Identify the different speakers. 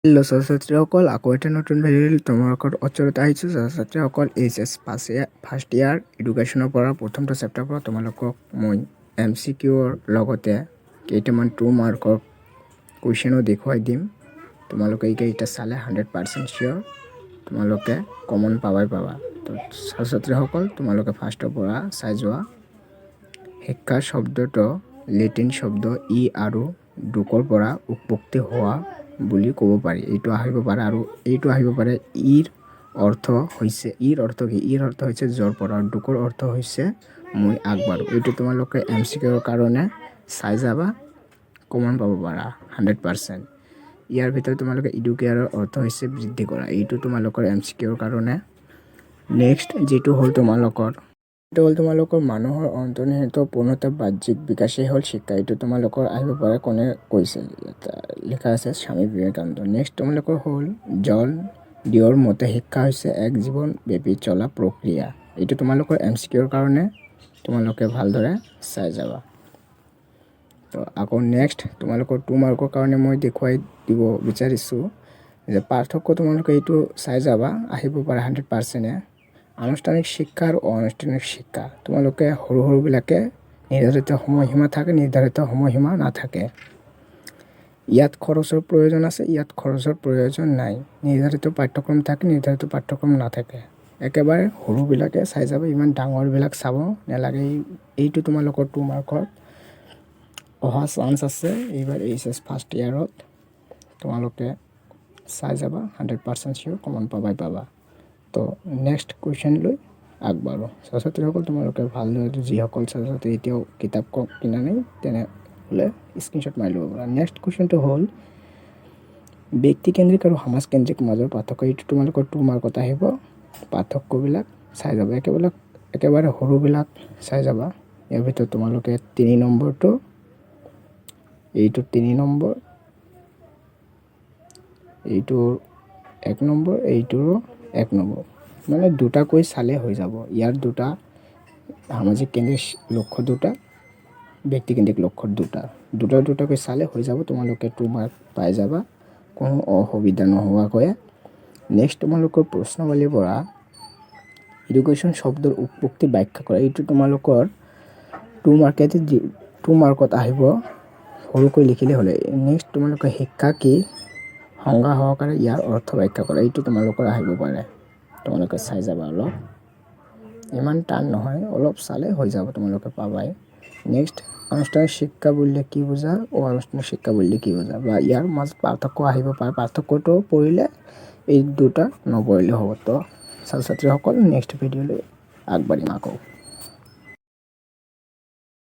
Speaker 1: Hello' ছাত্ৰ-ছাত্ৰীসকল, আকৌ এটা নতুন ভিডিঅ'লৈ তোমালোকৰ ওচৰত আহিছোঁ। ছাত্ৰ-ছাত্ৰীসকল, এইচএছ ফাৰ্ষ্ট ইয়াৰ এডুকেশ্যনৰ পৰা প্ৰথমটো চেপ্টাৰৰ পৰা তোমালোকক মই MCQৰ লগতে কেইটামান 2 মাৰ্কৰ কুৱেশ্যনো দেখুৱাই দিম। তোমালোকে এইকেইটা চালে 100% চিয়'ৰ তোমালোকে কমন পাবা। তো ছাত্ৰ-ছাত্ৰীসকল, তোমালোকে ফাৰ্ষ্টৰ পৰা চাই যোৱা। শিক্ষা শব্দটো লেটিন শব্দ ই আৰু দুকৰ পৰা উৎপত্তি হোৱা বুলি ক'ব পাৰি। এইটো আহিব পাৰে আৰু এইটো আহিব পাৰে। ইৰ অৰ্থ হৈছে জৰ পৰা, আৰু দুকৰ অৰ্থ হৈছে মই আগবাঢ়ো। এইটো তোমালোকে MCQৰ কাৰণে চাই যাবা, কমন পাব পাৰা 100%। ইয়াৰ ভিতৰত তোমালোকে ইডুকেয়াৰৰ অৰ্থ হৈছে বৃদ্ধি কৰা। এইটো তোমালোকৰ MCQৰ কাৰণে। নেক্সট যিটো হ'ল তোমালোকৰ মানুহৰ অন্তৰ্নিহিত পূৰ্ণতা বাহ্যিক বিকাশেই হ'ল শিক্ষা। এইটো তোমালোকৰ আহিব পাৰে, কোনে কৈছিল, লিখা আছে স্বামী বিবেকানন্দ। নেক্সট তোমালোকৰ হ'ল জন ডিঅ'ৰ মতে শিক্ষা হৈছে এক জীৱনব্যাপী চলা প্ৰক্ৰিয়া। এইটো তোমালোকৰ MCQৰ কাৰণে, তোমালোকে ভালদৰে চাই যাবা। তো আকৌ নেক্সট তোমালোকৰ 2 মাৰ্কৰ কাৰণে মই দেখুৱাই দিব বিচাৰিছোঁ যে পাৰ্থক্য তোমালোকে এইটো চাই যাবা, আহিব পাৰে 100%। আনুষ্ঠানিক শিক্ষা আৰু অনানুষ্ঠানিক শিক্ষা, তোমালোকে সৰুবিলাকে নিৰ্ধাৰিত সময়সীমা থাকে, নিৰ্ধাৰিত সময়সীমা নাথাকে। ইয়াত খৰচৰ প্ৰয়োজন আছে, ইয়াত খৰচৰ প্ৰয়োজন নাই। নিৰ্ধাৰিত পাঠ্যক্ৰম থাকে, নিৰ্ধাৰিত পাঠ্যক্ৰম নাথাকে। একেবাৰে সৰুবিলাকে চাই যাব, ইমান ডাঙৰবিলাক চাব নালাগে। এইটো তোমালোকৰ 2 মাৰ্কত অহা চান্স আছে এইবাৰ এইচএছ ফাৰ্ষ্ট ইয়াৰত। তোমালোকে চাই যাবা, 100% চিয়'ৰ কমন পাবা। তো নেক্সট কুৱেশ্যনলৈ আগবাঢ়ো। ছাত্ৰ-ছাত্ৰীসকল, তোমালোকে ভালদৰে, যিসকল ছাত্ৰ-ছাত্ৰী এতিয়াও কিতাপ কিনা নাই তেনেহ'লে স্ক্ৰীনশ্বট মাৰি ল'ব পাৰা। নেক্সট কুৱেশ্যনটো হ'ল ব্যক্তিকেন্দ্ৰিক আৰু সমাজকেন্দ্ৰিক মাজৰ পাৰ্থক্য। এইটো তোমালোকৰ 2 মাৰ্কত আহিব। পাৰ্থক্যবিলাক চাই যাবা, একেবাৰে সৰুবিলাক চাই যাবা। ইয়াৰ ভিতৰত তোমালোকে 3 নম্বৰটো, এইটো 3 নম্বৰ, এইটোৰ 1 নম্বৰ, এইটোৰো 1 নম্বৰ, মানে দুটাকৈ চালে হৈ যাব। ইয়াৰ দুটা সামাজিক কেন্দ্ৰিক লক্ষ্য, দুটা ব্যক্তিকেন্দ্ৰিক লক্ষ্য, দুটাকৈ চালে হৈ যাব। তোমালোকে 2 মাৰ্ক পাই যাবা, কোনো অসুবিধা নোহোৱাকৈ। নেক্সট তোমালোকৰ প্ৰশ্নাৱলীৰ পৰা এডুকেশ্যন শব্দৰ উৎপত্তি ব্যাখ্যা কৰা। এইটো তোমালোকৰ 2 মাৰ্কত আহিব, সৰুকৈ লিখিলে হ'লে। নেক্সট তোমালোকে শিক্ষা কি, সংজ্ঞা সহকাৰে ইয়াৰ অৰ্থ ব্যাখ্যা কৰা। এইটো তোমালোকৰ আহিব পাৰে, তোমালোকে চাই যাবা। অলপ ইমান টান নহয়, অলপ চালে হৈ যাব, তোমালোকে পাবাই। নেক্সট আনুষ্ঠানিক শিক্ষা বুলিলে কি বুজা, অনানুষ্ঠানিক শিক্ষা বুলিলে কি বুজা, বা ইয়াৰ মাজত পাৰ্থক্য আহিব পাৰে। পাৰ্থক্যটো পঢ়িলে, এই দুটা নপঢ়িলে হ'ব। তো ছাত্ৰ-ছাত্ৰীসকল, নেক্সট ভিডিঅ'লৈ আগবাঢ়িম আকৌ।